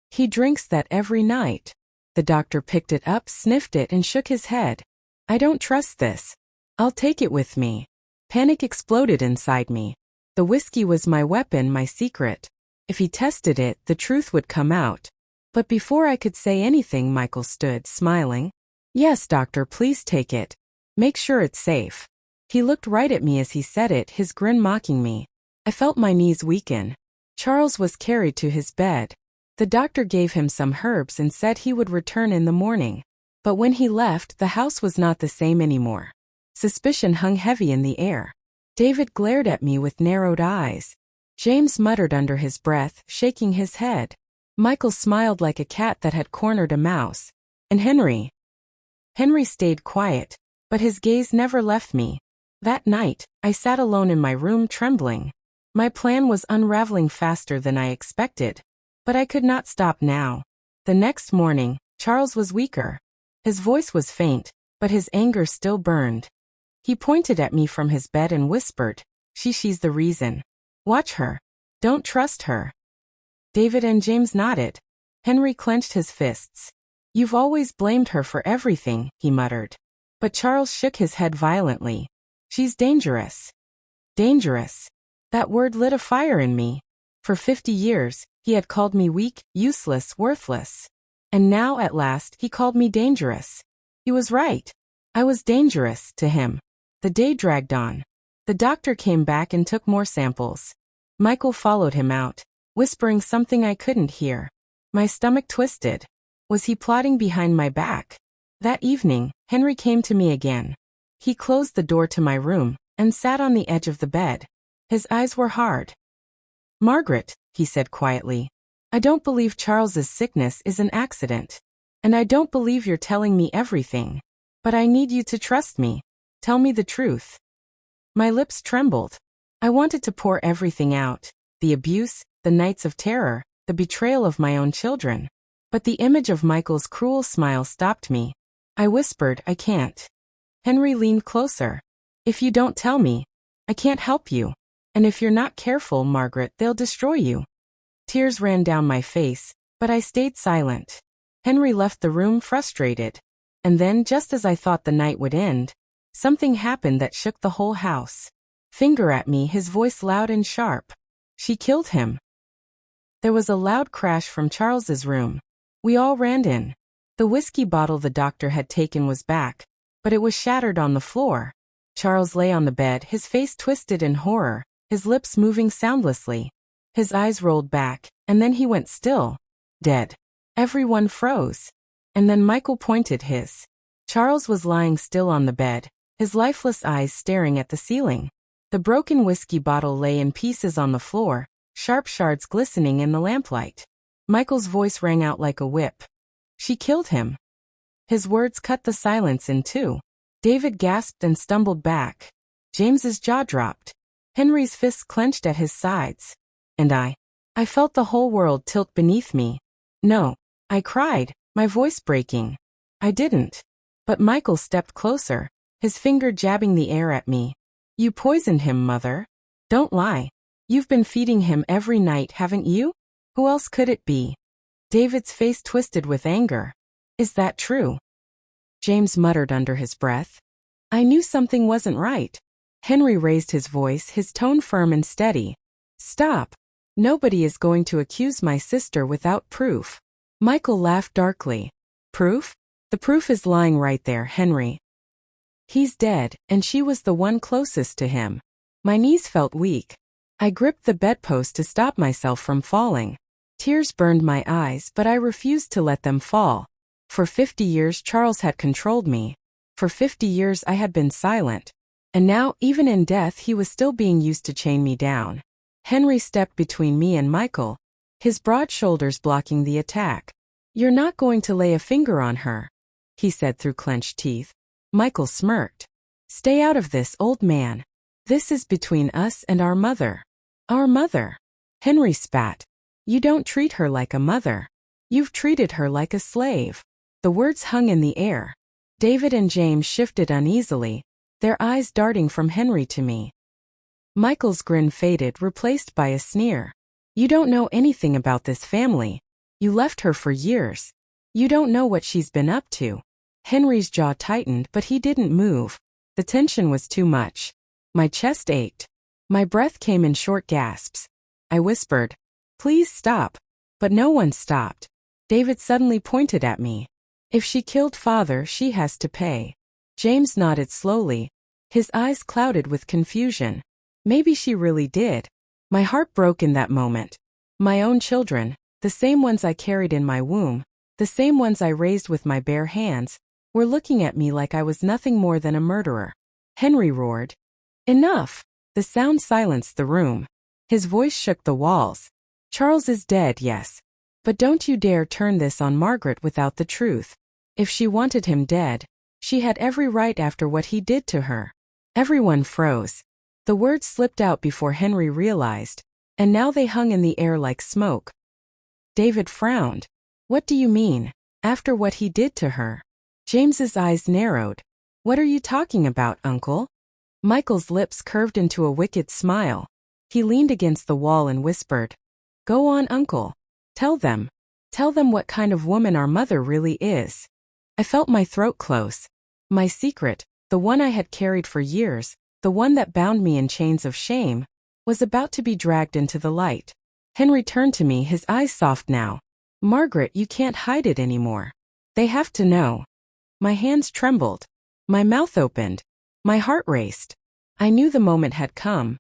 He drinks that every night. The doctor picked it up, sniffed it, and shook his head. I don't trust this. I'll take it with me. Panic exploded inside me. The whiskey was my weapon, my secret. If he tested it, the truth would come out. But before I could say anything, Michael stood, smiling. Yes, doctor, please take it. Make sure it's safe. He looked right at me as he said it, his grin mocking me. I felt my knees weaken. Charles was carried to his bed. The doctor gave him some herbs and said he would return in the morning. But when he left, the house was not the same anymore. Suspicion hung heavy in the air. David glared at me with narrowed eyes. James muttered under his breath, shaking his head. Michael smiled like a cat that had cornered a mouse. And Henry stayed quiet, but his gaze never left me. That night, I sat alone in my room trembling. My plan was unraveling faster than I expected. But I could not stop now. The next morning, Charles was weaker. His voice was faint, but his anger still burned. He pointed at me from his bed and whispered, She's the reason. Watch her. Don't trust her. David and James nodded. Henry clenched his fists. You've always blamed her for everything, he muttered. But Charles shook his head violently. She's dangerous. Dangerous. That word lit a fire in me. For 50 years, he had called me weak, useless, worthless. And now, at last, he called me dangerous. He was right. I was dangerous to him. The day dragged on. The doctor came back and took more samples. Michael followed him out, whispering something I couldn't hear. My stomach twisted. Was he plotting behind my back? That evening, Henry came to me again. He closed the door to my room and sat on the edge of the bed. His eyes were hard. Margaret, he said quietly, I don't believe Charles's sickness is an accident. And I don't believe you're telling me everything. But I need you to trust me. Tell me the truth. My lips trembled. I wanted to pour everything out. The abuse, the nights of terror, the betrayal of my own children. But the image of Michael's cruel smile stopped me. I whispered, I can't. Henry leaned closer. If you don't tell me, I can't help you. And if you're not careful, Margaret, they'll destroy you. Tears ran down my face, but I stayed silent. Henry left the room frustrated. And then, just as I thought the night would end, something happened that shook the whole house. Finger at me, his voice loud and sharp. She killed him. There was a loud crash from Charles's room. We all ran in. The whiskey bottle the doctor had taken was back, but it was shattered on the floor. Charles lay on the bed, his face twisted in horror, his lips moving soundlessly. His eyes rolled back, and then he went still. Dead. Everyone froze. And then Michael pointed his. Charles was lying still on the bed, his lifeless eyes staring at the ceiling. The broken whiskey bottle lay in pieces on the floor, sharp shards glistening in the lamplight. Michael's voice rang out like a whip. She killed him. His words cut the silence in two. David gasped and stumbled back. James's jaw dropped. Henry's fists clenched at his sides. And I felt the whole world tilt beneath me. No, I cried, my voice breaking. I didn't. But Michael stepped closer, his finger jabbing the air at me. You poisoned him, Mother. Don't lie. You've been feeding him every night, haven't you? Who else could it be? David's face twisted with anger. Is that true? James muttered under his breath. I knew something wasn't right. Henry raised his voice, his tone firm and steady. Stop. Nobody is going to accuse my sister without proof. Michael laughed darkly. Proof? The proof is lying right there, Henry. He's dead, and she was the one closest to him. My knees felt weak. I gripped the bedpost to stop myself from falling. Tears burned my eyes, but I refused to let them fall. For 50 years Charles had controlled me. For 50 years I had been silent. And now, even in death, he was still being used to chain me down. Henry stepped between me and Michael, his broad shoulders blocking the attack. "You're not going to lay a finger on her," he said through clenched teeth. Michael smirked. "Stay out of this, old man. This is between us and our mother." "Our mother?" Henry spat. "You don't treat her like a mother. You've treated her like a slave." The words hung in the air. David and James shifted uneasily, their eyes darting from Henry to me. Michael's grin faded, replaced by a sneer. "You don't know anything about this family. You left her for years. You don't know what she's been up to." Henry's jaw tightened, but he didn't move. The tension was too much. My chest ached. My breath came in short gasps. I whispered, "Please stop." But no one stopped. David suddenly pointed at me. "If she killed father, she has to pay." James nodded slowly, his eyes clouded with confusion. Maybe she really did. My heart broke in that moment. My own children, the same ones I carried in my womb, the same ones I raised with my bare hands, were looking at me like I was nothing more than a murderer. Henry roared. "Enough!" The sound silenced the room. His voice shook the walls. "Charles is dead, yes. But don't you dare turn this on Margaret without the truth. If she wanted him dead, she had every right after what he did to her." Everyone froze. The words slipped out before Henry realized, and now they hung in the air like smoke. David frowned. "What do you mean, after what he did to her?" James's eyes narrowed. "What are you talking about, Uncle?" Michael's lips curved into a wicked smile. He leaned against the wall and whispered, "Go on, Uncle. Tell them. Tell them what kind of woman our mother really is." I felt my throat close. My secret, the one I had carried for years, the one that bound me in chains of shame, was about to be dragged into the light. Henry turned to me, his eyes soft now. "Margaret, you can't hide it anymore. They have to know." My hands trembled. My mouth opened. My heart raced. I knew the moment had come.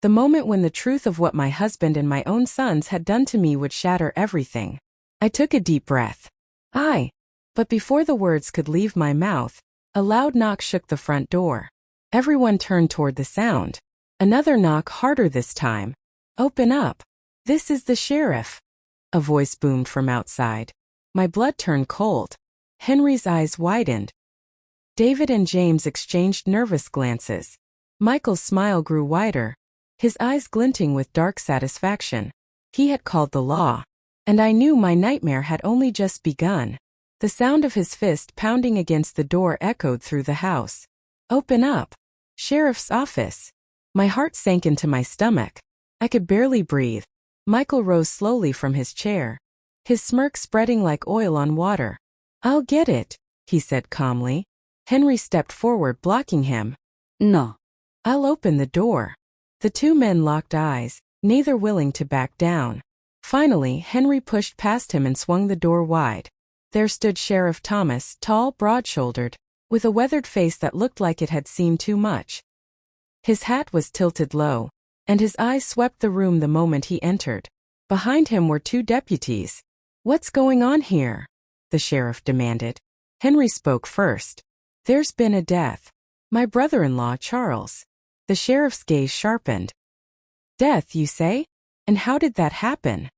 The moment when the truth of what my husband and my own sons had done to me would shatter everything. I took a deep breath. But before the words could leave my mouth, a loud knock shook the front door. Everyone turned toward the sound. Another knock, harder this time. "Open up. This is the sheriff," a voice boomed from outside. My blood turned cold. Henry's eyes widened. David and James exchanged nervous glances. Michael's smile grew wider, his eyes glinting with dark satisfaction. He had called the law, and I knew my nightmare had only just begun. The sound of his fist pounding against the door echoed through the house. "Open up. Sheriff's office." My heart sank into my stomach. I could barely breathe. Michael rose slowly from his chair, his smirk spreading like oil on water. "I'll get it," he said calmly. Henry stepped forward, blocking him. "No. I'll open the door." The two men locked eyes, neither willing to back down. Finally, Henry pushed past him and swung the door wide. There stood Sheriff Thomas, tall, broad-shouldered, with a weathered face that looked like it had seen too much. His hat was tilted low, and his eyes swept the room the moment he entered. Behind him were two deputies. "What's going on here?" the sheriff demanded. Henry spoke first. "There's been a death. My brother-in-law, Charles." The sheriff's gaze sharpened. "Death, you say? And how did that happen?"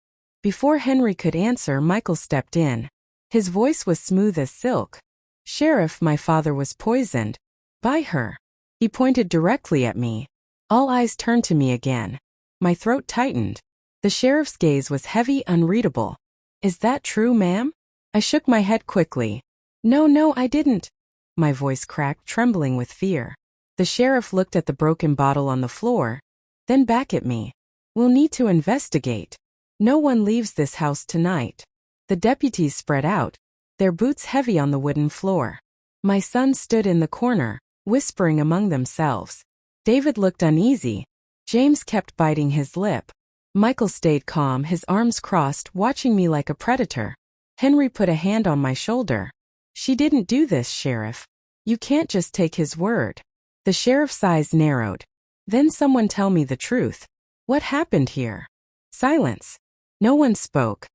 Before Henry could answer, Michael stepped in. His voice was smooth as silk. "Sheriff, my father was poisoned. By her." He pointed directly at me. All eyes turned to me again. My throat tightened. The sheriff's gaze was heavy, unreadable. "Is that true, ma'am?" I shook my head quickly. No, I didn't." My voice cracked, trembling with fear. The sheriff looked at the broken bottle on the floor, then back at me. "We'll need to investigate. No one leaves this house tonight." The deputies spread out, their boots heavy on the wooden floor. My sons stood in the corner, whispering among themselves. David looked uneasy. James kept biting his lip. Michael stayed calm, his arms crossed, watching me like a predator. Henry put a hand on my shoulder. "She didn't do this, Sheriff. You can't just take his word." The sheriff's eyes narrowed. "Then someone tell me the truth. What happened here?" Silence. No one spoke.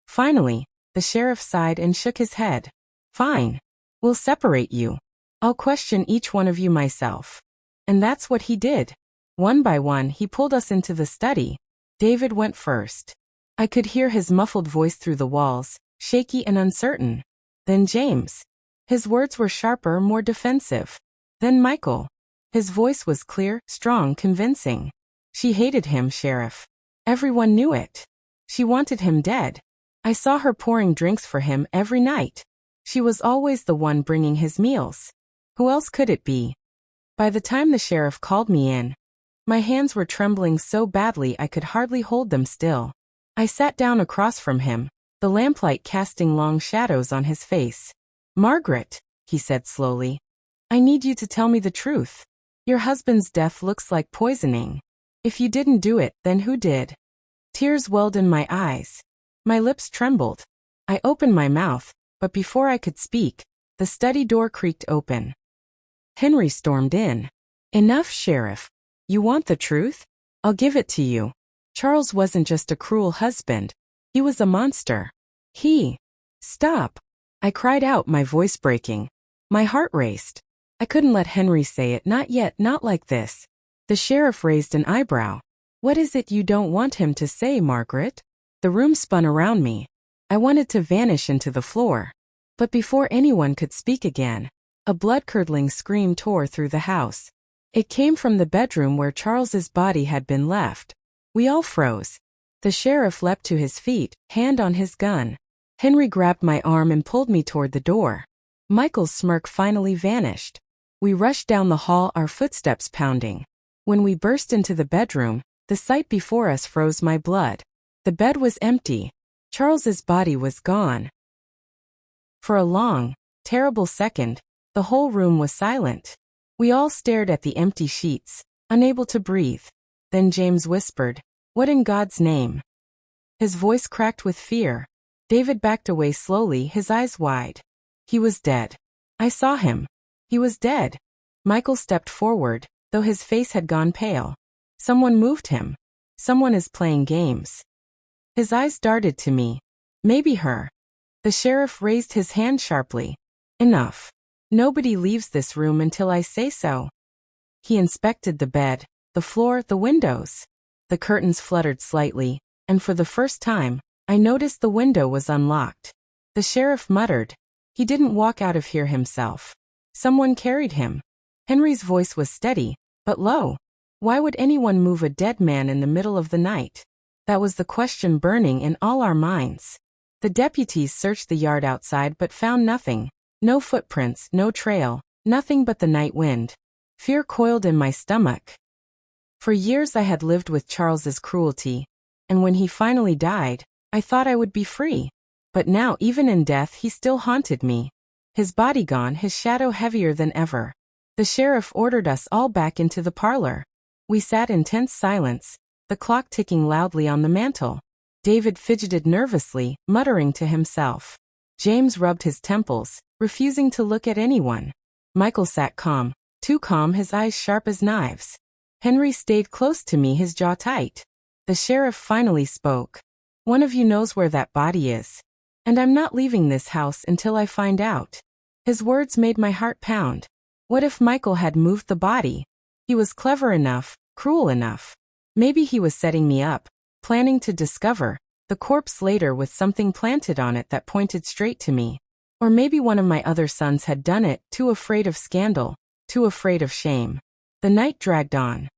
Finally, the sheriff sighed and shook his head. Fine. We'll separate you. I'll question each one of you myself. And that's what he did. One by one, he pulled us into the study. David went first. I could hear his muffled voice through the walls, shaky and uncertain. Then James. His words were sharper, more defensive. Then Michael. His voice was clear, strong, convincing. She hated him, Sheriff. Everyone knew it. She wanted him dead. I saw her pouring drinks for him every night. She was always the one bringing his meals. Who else could it be? By the time the sheriff called me in, my hands were trembling so badly I could hardly hold them still. I sat down across from him, the lamplight casting long shadows on his face. Margaret, he said slowly, I need you to tell me the truth. Your husband's death looks like poisoning. If you didn't do it, then who did? Tears welled in my eyes. My lips trembled. I opened my mouth, but before I could speak, the study door creaked open. Henry stormed in. Enough, Sheriff. You want the truth? I'll give it to you. Charles wasn't just a cruel husband. He was a monster. Stop. I cried out, my voice breaking. My heart raced. I couldn't let Henry say it, not yet, not like this. The sheriff raised an eyebrow. What is it you don't want him to say, Margaret? The room spun around me. I wanted to vanish into the floor. But before anyone could speak again, a blood-curdling scream tore through the house. It came from the bedroom where Charles's body had been left. We all froze. The sheriff leapt to his feet, hand on his gun. Henry grabbed my arm and pulled me toward the door. Michael's smirk finally vanished. We rushed down the hall, our footsteps pounding. When we burst into the bedroom, the sight before us froze my blood. The bed was empty. Charles's body was gone. For a long, terrible second, the whole room was silent. We all stared at the empty sheets, unable to breathe. Then James whispered, What in God's name? His voice cracked with fear. David backed away slowly, his eyes wide. He was dead. I saw him. He was dead. Michael stepped forward, though his face had gone pale. Someone moved him. Someone is playing games. His eyes darted to me. Maybe her. The sheriff raised his hand sharply. Enough. Nobody leaves this room until I say so. He inspected the bed, the floor, the windows. The curtains fluttered slightly, and for the first time, I noticed the window was unlocked. The sheriff muttered. He didn't walk out of here himself. Someone carried him. Henry's voice was steady, but low. Why would anyone move a dead man in the middle of the night? That was the question burning in all our minds. The deputies searched the yard outside but found nothing. No footprints, no trail, nothing but the night wind. Fear coiled in my stomach. For years I had lived with Charles's cruelty, and when he finally died, I thought I would be free. But now, even in death, he still haunted me. His body gone, his shadow heavier than ever. The sheriff ordered us all back into the parlor. We sat in tense silence, the clock ticking loudly on the mantel. David fidgeted nervously, muttering to himself. James rubbed his temples, refusing to look at anyone. Michael sat calm, too calm, his eyes sharp as knives. Henry stayed close to me, his jaw tight. The sheriff finally spoke. One of you knows where that body is. And I'm not leaving this house until I find out. His words made my heart pound. What if Michael had moved the body? He was clever enough, cruel enough. Maybe he was setting me up, planning to discover the corpse later with something planted on it that pointed straight to me. Or maybe one of my other sons had done it, too afraid of scandal, too afraid of shame. The night dragged on.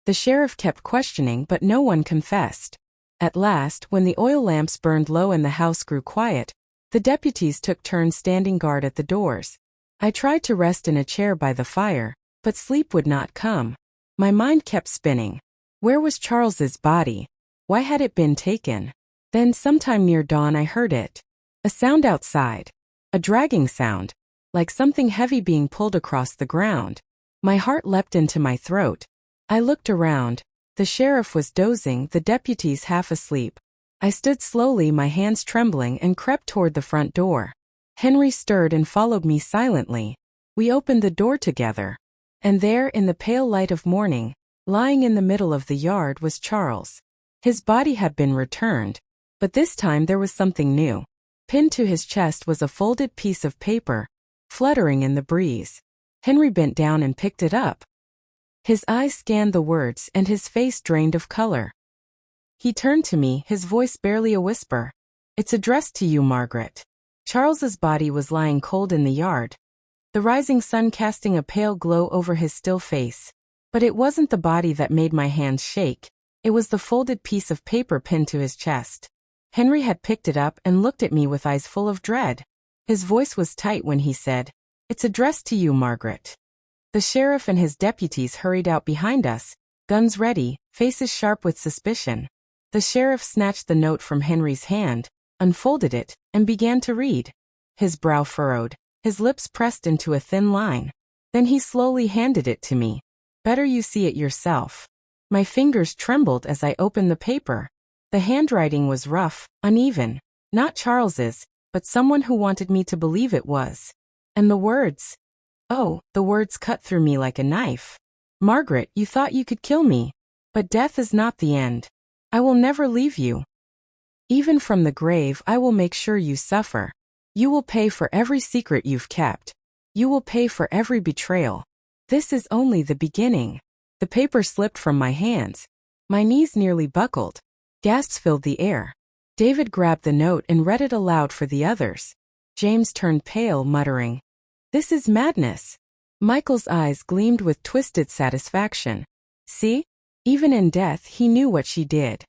The sheriff kept questioning, but no one confessed. At last, when the oil lamps burned low and the house grew quiet, the deputies took turns standing guard at the doors. I tried to rest in a chair by the fire, but sleep would not come. My mind kept spinning. Where was Charles's body? Why had it been taken? Then sometime near dawn I heard it. A sound outside. A dragging sound, like something heavy being pulled across the ground. My heart leapt into my throat. I looked around. The sheriff was dozing, the deputies half asleep. I stood slowly, my hands trembling, and crept toward the front door. Henry stirred and followed me silently. We opened the door together. And there, in the pale light of morning, lying in the middle of the yard, was Charles. His body had been returned, but this time there was something new. Pinned to his chest was a folded piece of paper, fluttering in the breeze. Henry bent down and picked it up. His eyes scanned the words and his face drained of color. He turned to me, his voice barely a whisper. "It's addressed to you, Margaret." Charles's body was lying cold in the yard, the rising sun casting a pale glow over his still face. But it wasn't the body that made my hands shake. It was the folded piece of paper pinned to his chest. Henry had picked it up and looked at me with eyes full of dread. His voice was tight when he said, "It's addressed to you, Margaret." The sheriff and his deputies hurried out behind us, guns ready, faces sharp with suspicion. The sheriff snatched the note from Henry's hand, unfolded it, and began to read. His brow furrowed, his lips pressed into a thin line. Then he slowly handed it to me. "Better you see it yourself." My fingers trembled as I opened the paper. The handwriting was rough, uneven. Not Charles's, but someone who wanted me to believe it was. And the words. Oh, the words cut through me like a knife. "Margaret, you thought you could kill me. But death is not the end. I will never leave you. Even from the grave I will make sure you suffer. You will pay for every secret you've kept. You will pay for every betrayal. This is only the beginning." The paper slipped from my hands. My knees nearly buckled. Gasps filled the air. David grabbed the note and read it aloud for the others. James turned pale, muttering, "This is madness." Michael's eyes gleamed with twisted satisfaction. "See? Even in death he knew what she did.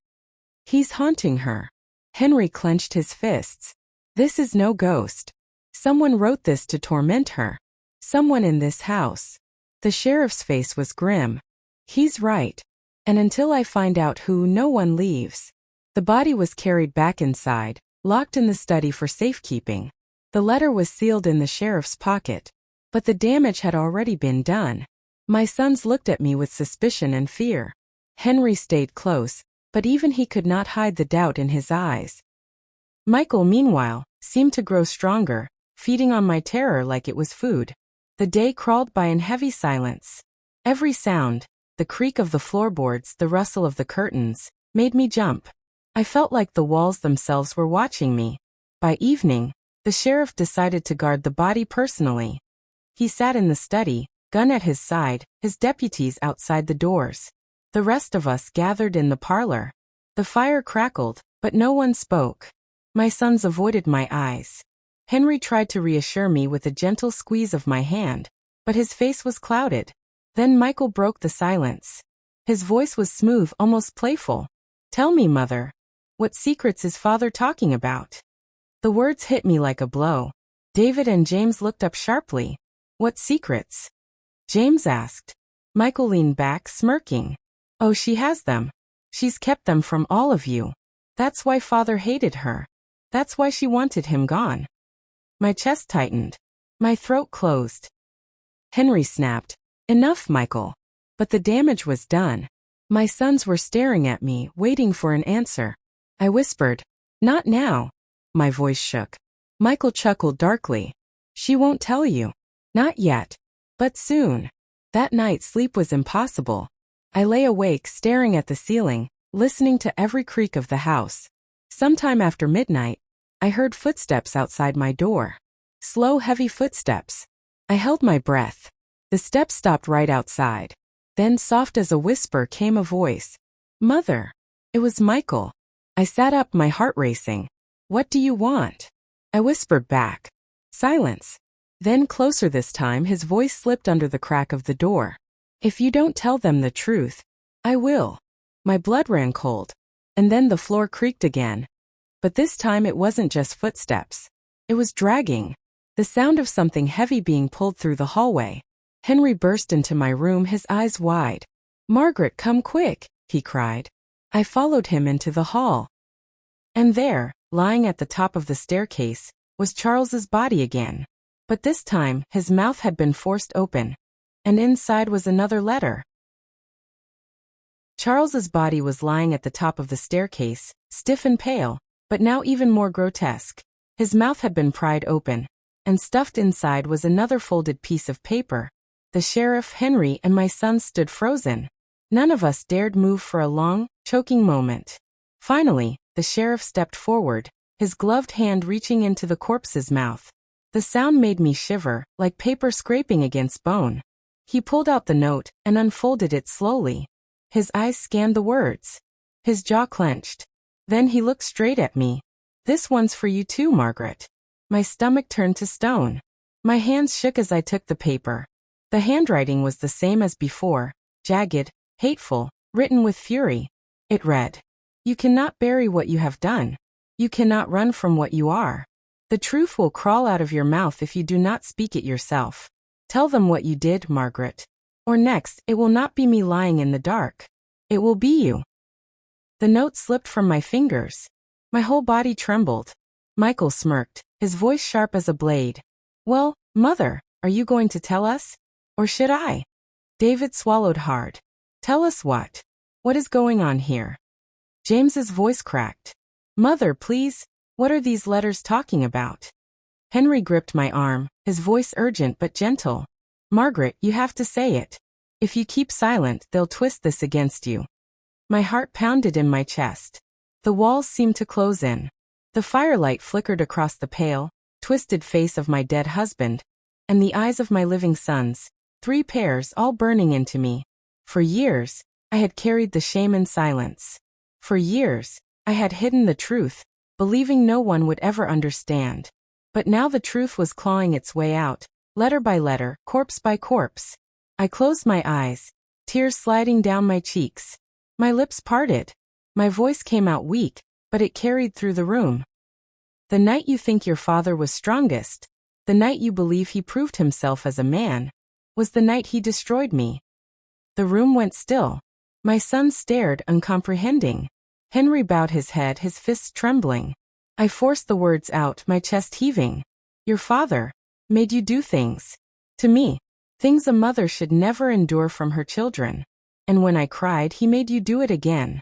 He's haunting her." Henry clenched his fists. "This is no ghost. Someone wrote this to torment her. Someone in this house." The sheriff's face was grim. "He's right. And until I find out who, no one leaves." The body was carried back inside, locked in the study for safekeeping. The letter was sealed in the sheriff's pocket. But the damage had already been done. My sons looked at me with suspicion and fear. Henry stayed close, but even he could not hide the doubt in his eyes. Michael, meanwhile, seemed to grow stronger, feeding on my terror like it was food. The day crawled by in heavy silence. Every sound, the creak of the floorboards, the rustle of the curtains, made me jump. I felt like the walls themselves were watching me. By evening, the sheriff decided to guard the body personally. He sat in the study, gun at his side, his deputies outside the doors. The rest of us gathered in the parlor. The fire crackled, but no one spoke. My sons avoided my eyes. Henry tried to reassure me with a gentle squeeze of my hand, but his face was clouded. Then Michael broke the silence. His voice was smooth, almost playful. "Tell me, Mother. What secrets is Father talking about?" The words hit me like a blow. David and James looked up sharply. "What secrets?" James asked. Michael leaned back, smirking. "Oh, she has them. She's kept them from all of you. That's why Father hated her. That's why she wanted him gone." My chest tightened. My throat closed. Henry snapped, "Enough, Michael." But the damage was done. My sons were staring at me, waiting for an answer. I whispered, "Not now." My voice shook. Michael chuckled darkly. "She won't tell you. Not yet. But soon." That night sleep was impossible. I lay awake staring at the ceiling, listening to every creak of the house. Sometime after midnight, I heard footsteps outside my door. Slow, heavy footsteps. I held my breath. The steps stopped right outside. Then, soft as a whisper, came a voice. "Mother." It was Michael. I sat up, my heart racing. "What do you want?" I whispered back. Silence. Then, closer this time, his voice slipped under the crack of the door. "If you don't tell them the truth, I will." My blood ran cold. And then the floor creaked again. But this time it wasn't just footsteps. It was dragging. The sound of something heavy being pulled through the hallway. Henry burst into my room, his eyes wide. "Margaret, come quick," he cried. I followed him into the hall. And there, lying at the top of the staircase, was Charles's body again. But this time, his mouth had been forced open. And inside was another letter. Charles's body was lying at the top of the staircase, stiff and pale, but now even more grotesque. His mouth had been pried open, and stuffed inside was another folded piece of paper. The sheriff, Henry, and my son stood frozen. None of us dared move for a long, choking moment. Finally, the sheriff stepped forward, his gloved hand reaching into the corpse's mouth. The sound made me shiver, like paper scraping against bone. He pulled out the note and unfolded it slowly. His eyes scanned the words. His jaw clenched. Then he looked straight at me. "This one's for you too, Margaret." My stomach turned to stone. My hands shook as I took the paper. The handwriting was the same as before, jagged, hateful, written with fury. It read, "You cannot bury what you have done. You cannot run from what you are. The truth will crawl out of your mouth if you do not speak it yourself. Tell them what you did, Margaret. Or next, it will not be me lying in the dark. It will be you." The note slipped from my fingers. My whole body trembled. Michael smirked, his voice sharp as a blade. "Well, Mother, are you going to tell us? Or should I?" David swallowed hard. "Tell us what? What is going on here?" James's voice cracked. "Mother, please, what are these letters talking about?" Henry gripped my arm, his voice urgent but gentle. "Margaret, you have to say it. If you keep silent, they'll twist this against you." My heart pounded in my chest. The walls seemed to close in. The firelight flickered across the pale, twisted face of my dead husband, and the eyes of my living sons, 3 pairs all burning into me. For years, I had carried the shame in silence. For years, I had hidden the truth, believing no one would ever understand. But now the truth was clawing its way out, letter by letter, corpse by corpse. I closed my eyes, tears sliding down my cheeks. My lips parted. My voice came out weak, but it carried through the room. "The night you think your father was strongest, the night you believe he proved himself as a man, was the night he destroyed me." The room went still. My sons stared, uncomprehending. Henry bowed his head, his fists trembling. I forced the words out, my chest heaving. "Your father made you do things. To me. Things a mother should never endure from her children. And when I cried, he made you do it again."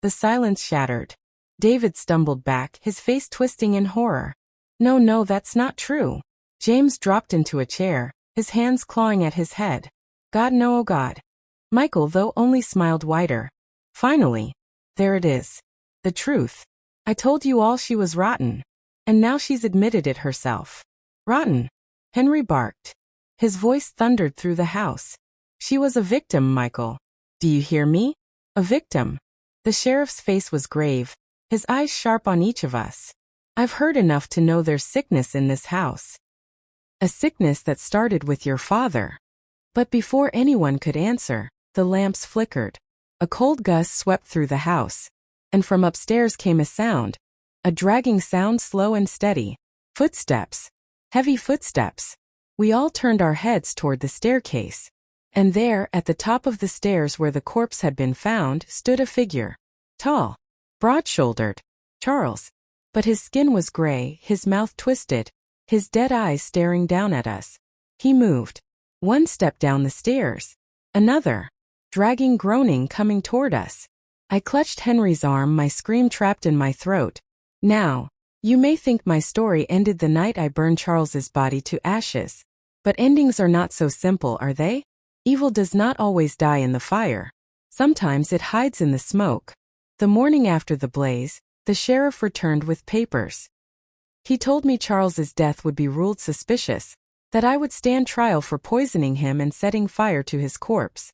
The silence shattered. David stumbled back, his face twisting in horror. "No, no, that's not true." James dropped into a chair, his hands clawing at his head. "God, no, oh God." Michael, though, only smiled wider. "Finally. There it is. The truth. I told you all she was rotten. And now she's admitted it herself." "Rotten?" Henry barked. His voice thundered through the house. "She was a victim, Michael. Do you hear me? A victim." The sheriff's face was grave, his eyes sharp on each of us. "I've heard enough to know there's sickness in this house. A sickness that started with your father." But before anyone could answer, the lamps flickered. A cold gust swept through the house, and from upstairs came a sound, a dragging sound, slow and steady. Footsteps. Heavy footsteps. We all turned our heads toward the staircase. And there, at the top of the stairs where the corpse had been found, stood a figure. Tall. Broad-shouldered. Charles. But his skin was gray, his mouth twisted, his dead eyes staring down at us. He moved. One step down the stairs. Another. Dragging, groaning, coming toward us. I clutched Henry's arm, my scream trapped in my throat. "Now, you may think my story ended the night I burned Charles's body to ashes. But endings are not so simple, are they? Evil does not always die in the fire. Sometimes it hides in the smoke." The morning after the blaze, the sheriff returned with papers. He told me Charles's death would be ruled suspicious, that I would stand trial for poisoning him and setting fire to his corpse.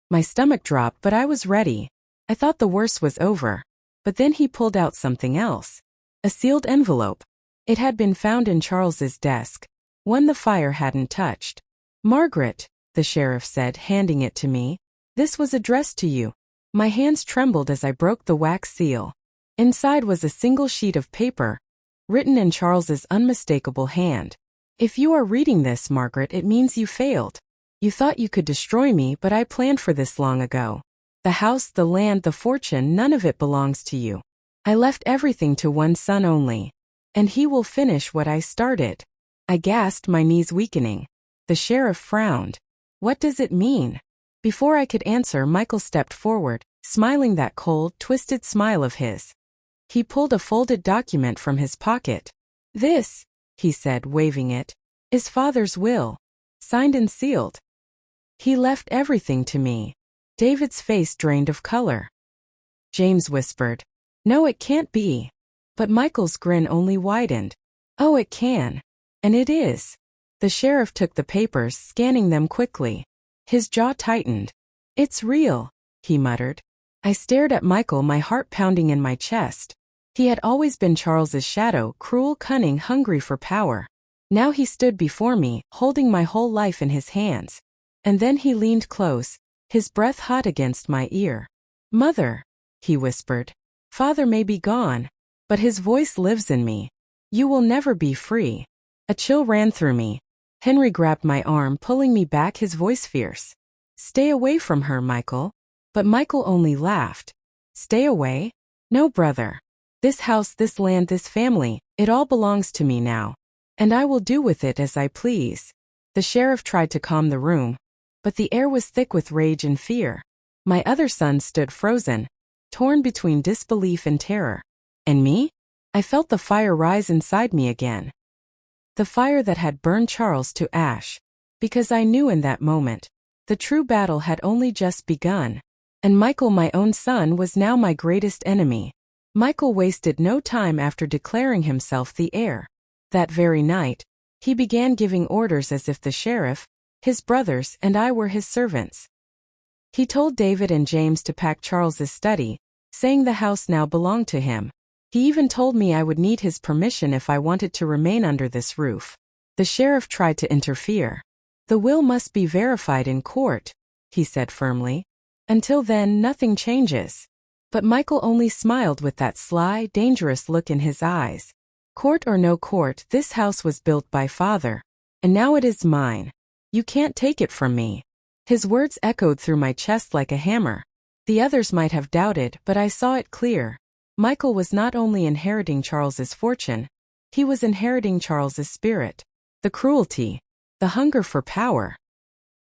My stomach dropped, but I was ready. I thought the worst was over. But then he pulled out something else. A sealed envelope. It had been found in Charles's desk, one the fire hadn't touched. "Margaret," the sheriff said, handing it to me. "This was addressed to you." My hands trembled as I broke the wax seal. Inside was a single sheet of paper, written in Charles's unmistakable hand. "If you are reading this, Margaret, it means you failed. You thought you could destroy me, but I planned for this long ago. The house, the land, the fortune, none of it belongs to you. I left everything to one son only. And he will finish what I started." I gasped, my knees weakening. The sheriff frowned. "What does it mean?" Before I could answer, Michael stepped forward, smiling that cold, twisted smile of his. He pulled a folded document from his pocket. "This," he said, waving it, "is Father's will. Signed and sealed. He left everything to me." David's face drained of color. James whispered, No, it can't be. But Michael's grin only widened. Oh, it can. And it is. The sheriff took the papers, scanning them quickly. His jaw tightened. It's real, he muttered. I stared at Michael, my heart pounding in my chest. He had always been Charles's shadow, cruel, cunning, hungry for power. Now he stood before me, holding my whole life in his hands. And then he leaned close, his breath hot against my ear. Mother, he whispered. Father may be gone, but his voice lives in me. You will never be free. A chill ran through me. Henry grabbed my arm, pulling me back, his voice fierce. Stay away from her, Michael. But Michael only laughed. Stay away? No, brother. This house, this land, this family, it all belongs to me now. And I will do with it as I please. The sheriff tried to calm the room, but the air was thick with rage and fear. My other son stood frozen, torn between disbelief and terror. And me? I felt the fire rise inside me again. The fire that had burned Charles to ash. Because I knew in that moment, the true battle had only just begun. And Michael, my own son, was now my greatest enemy. Michael wasted no time after declaring himself the heir. That very night, he began giving orders as if the sheriff, his brothers, and I were his servants. He told David and James to pack Charles's study, saying the house now belonged to him. He even told me I would need his permission if I wanted to remain under this roof. The sheriff tried to interfere. The will must be verified in court, he said firmly. Until then, nothing changes. But Michael only smiled with that sly, dangerous look in his eyes. Court or no court, this house was built by Father. And now it is mine. You can't take it from me. His words echoed through my chest like a hammer. The others might have doubted, but I saw it clear. Michael was not only inheriting Charles's fortune, he was inheriting Charles's spirit. The cruelty, the hunger for power,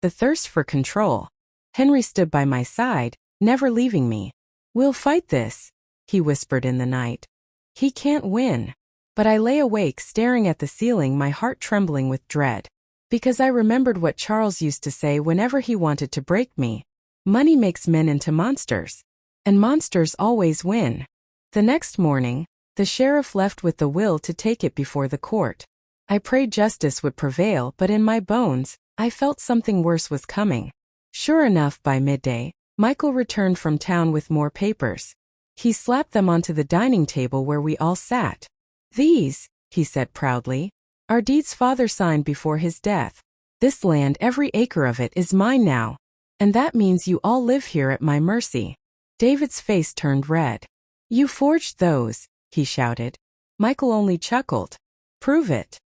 the thirst for control. Henry stood by my side, never leaving me. We'll fight this, he whispered in the night. He can't win. But I lay awake staring at the ceiling, my heart trembling with dread. Because I remembered what Charles used to say whenever he wanted to break me. Money makes men into monsters. And monsters always win. The next morning, the sheriff left with the will to take it before the court. I prayed justice would prevail, but in my bones, I felt something worse was coming. Sure enough, by midday, Michael returned from town with more papers. He slapped them onto the dining table where we all sat. These, he said proudly, are deeds Father signed before his death. This land, every acre of it, is mine now. And that means you all live here at my mercy. David's face turned red. You forged those, he shouted. Michael only chuckled. Prove it.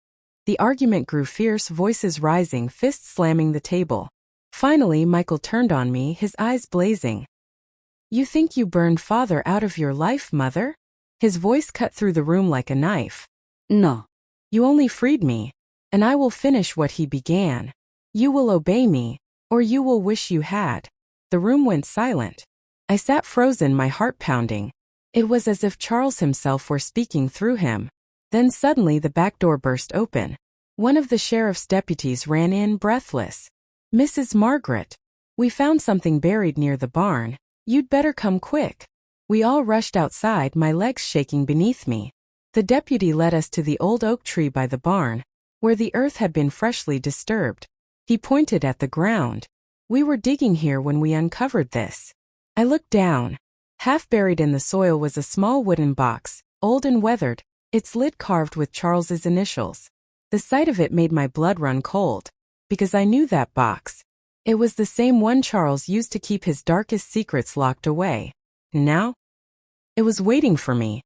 The argument grew fierce, voices rising, fists slamming the table. Finally, Michael turned on me, his eyes blazing. You think you burned Father out of your life, Mother? His voice cut through the room like a knife. No. You only freed me, and I will finish what he began. You will obey me, or you will wish you had. The room went silent. I sat frozen, my heart pounding. It was as if Charles himself were speaking through him. Then suddenly the back door burst open. One of the sheriff's deputies ran in, breathless. Mrs. Margaret, we found something buried near the barn. You'd better come quick. We all rushed outside, my legs shaking beneath me. The deputy led us to the old oak tree by the barn, where the earth had been freshly disturbed. He pointed at the ground. We were digging here when we uncovered this. I looked down. Half buried in the soil was a small wooden box, old and weathered, its lid carved with Charles's initials. The sight of it made my blood run cold, because I knew that box. It was the same one Charles used to keep his darkest secrets locked away. Now, it was waiting for me.